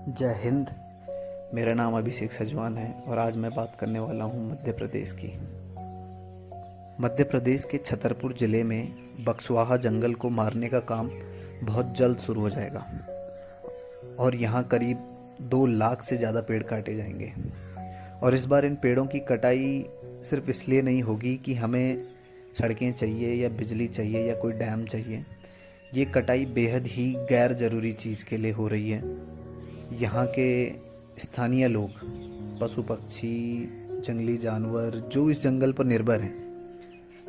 जय हिंद। मेरा नाम अभिषेक सजवान है और आज मैं बात करने वाला हूँ मध्य प्रदेश की। मध्य प्रदेश के छतरपुर ज़िले में बक्सवाहा जंगल को मारने का काम बहुत जल्द शुरू हो जाएगा और यहाँ करीब 2 लाख से ज़्यादा पेड़ काटे जाएंगे। और इस बार इन पेड़ों की कटाई सिर्फ इसलिए नहीं होगी कि हमें सड़कें चाहिए या बिजली चाहिए या कोई डैम चाहिए। ये कटाई बेहद ही गैर ज़रूरी चीज़ के लिए हो रही है। यहाँ के स्थानीय लोग, पशु पक्षी, जंगली जानवर जो इस जंगल पर निर्भर हैं,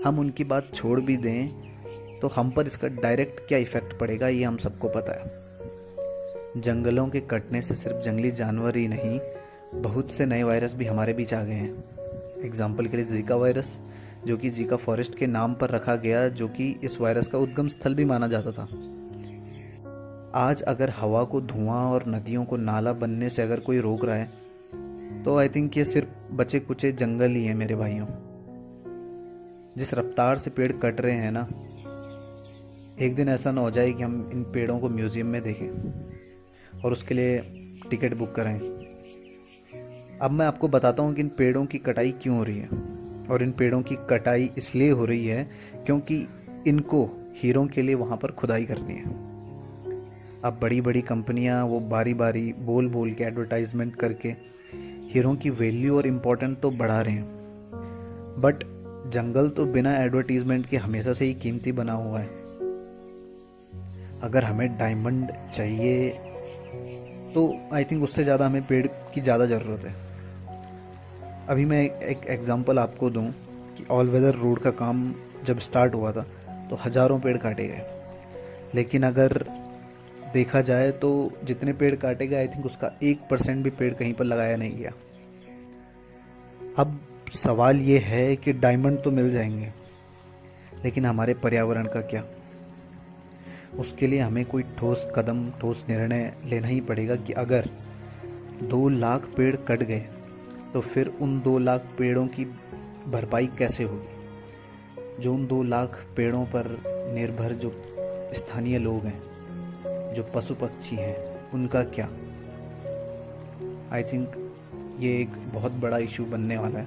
हम उनकी बात छोड़ भी दें तो हम पर इसका डायरेक्ट क्या इफ़ेक्ट पड़ेगा ये हम सबको पता है। जंगलों के कटने से सिर्फ जंगली जानवर ही नहीं, बहुत से नए वायरस भी हमारे बीच आ गए हैं। एग्जाम्पल के लिए जीका वायरस, जो कि जीका फॉरेस्ट के नाम पर रखा गया, जो कि इस वायरस का उद्गम स्थल भी माना जाता था। आज अगर हवा को धुआं और नदियों को नाला बनने से अगर कोई रोक रहा है तो आई थिंक ये सिर्फ बचे कुचे जंगल ही है मेरे भाइयों। जिस रफ्तार से पेड़ कट रहे हैं ना, एक दिन ऐसा ना हो जाए कि हम इन पेड़ों को म्यूजियम में देखें और उसके लिए टिकट बुक कराएं। अब मैं आपको बताता हूँ कि इन पेड़ों की कटाई क्यों हो रही है। और इन पेड़ों की कटाई इसलिए हो रही है क्योंकि इनको हीरों के लिए वहाँ पर खुदाई करनी है। अब बड़ी बड़ी कंपनियां वो बारी बारी बोल बोल के एडवर्टाइजमेंट करके हीरों की वैल्यू और इम्पोर्टेंट तो बढ़ा रहे हैं, बट जंगल तो बिना एडवर्टाइजमेंट के हमेशा से ही कीमती बना हुआ है। अगर हमें डायमंड चाहिए तो आई थिंक उससे ज़्यादा हमें पेड़ की ज़्यादा ज़रूरत है। अभी मैं एक एग्जांपल आपको दूं कि ऑल वेदर रोड का काम जब स्टार्ट हुआ था तो हज़ारों पेड़ काटे गए, लेकिन अगर देखा जाए तो जितने पेड़ काटे गए आई थिंक उसका 1% भी पेड़ कहीं पर लगाया नहीं गया। अब सवाल ये है कि डायमंड तो मिल जाएंगे, लेकिन हमारे पर्यावरण का क्या? उसके लिए हमें कोई ठोस कदम, ठोस निर्णय लेना ही पड़ेगा कि अगर 2 लाख पेड़ कट गए तो फिर उन 2 लाख पेड़ों की भरपाई कैसे होगी? जो उन 2 लाख पेड़ों पर निर्भर जो स्थानीय लोग हैं, जो पशु पक्षी हैं, उनका क्या? आई थिंक ये एक बहुत बड़ा इशू बनने वाला है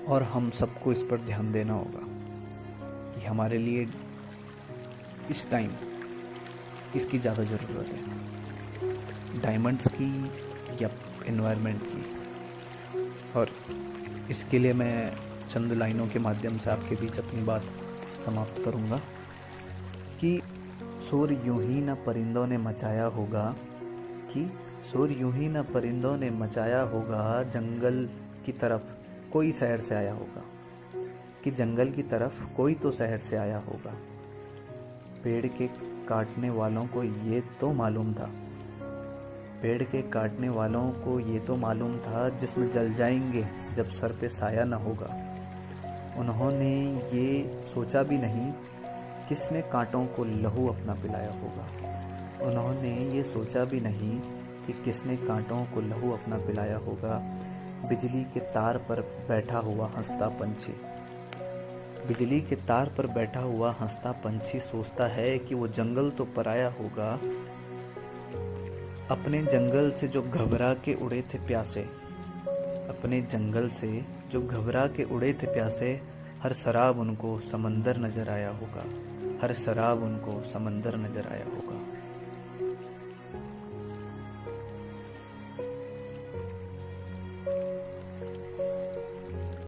और हम सबको इस पर ध्यान देना होगा कि हमारे लिए इस टाइम इसकी ज़्यादा ज़रूरत है, डायमंड्स की या एनवायरनमेंट की। और इसके लिए मैं चंद लाइनों के माध्यम से आपके बीच अपनी बात समाप्त करूँगा कि शोर यूं ही न परिंदों ने मचाया होगा, कि शोर यूं ही न परिंदों ने मचाया होगा, जंगल की तरफ कोई शहर से आया होगा, कि जंगल की तरफ कोई तो शहर से आया होगा। पेड़ के काटने वालों को ये तो मालूम था, पेड़ के काटने वालों को ये तो मालूम था, जिसमें जल जाएंगे जब सर पे साया न होगा। उन्होंने ये सोचा भी नहीं किसने कांटों को लहू अपना पिलाया होगा। उन्होंने ये सोचा भी नहीं कि किसने कांटों को लहू अपना पिलाया होगा। बिजली के तार पर बैठा हुआ हंसता पंछी, बिजली के तार पर बैठा हुआ हंसता पंछी सोचता है कि वो जंगल तो पराया होगा। अपने जंगल से जो घबरा के उड़े थे प्यासे, अपने जंगल से जो घबरा के उड़े थे प्यासे, हर शराब उनको समंदर नजर आया होगा, हर शराब उनको समंदर नजर आया होगा।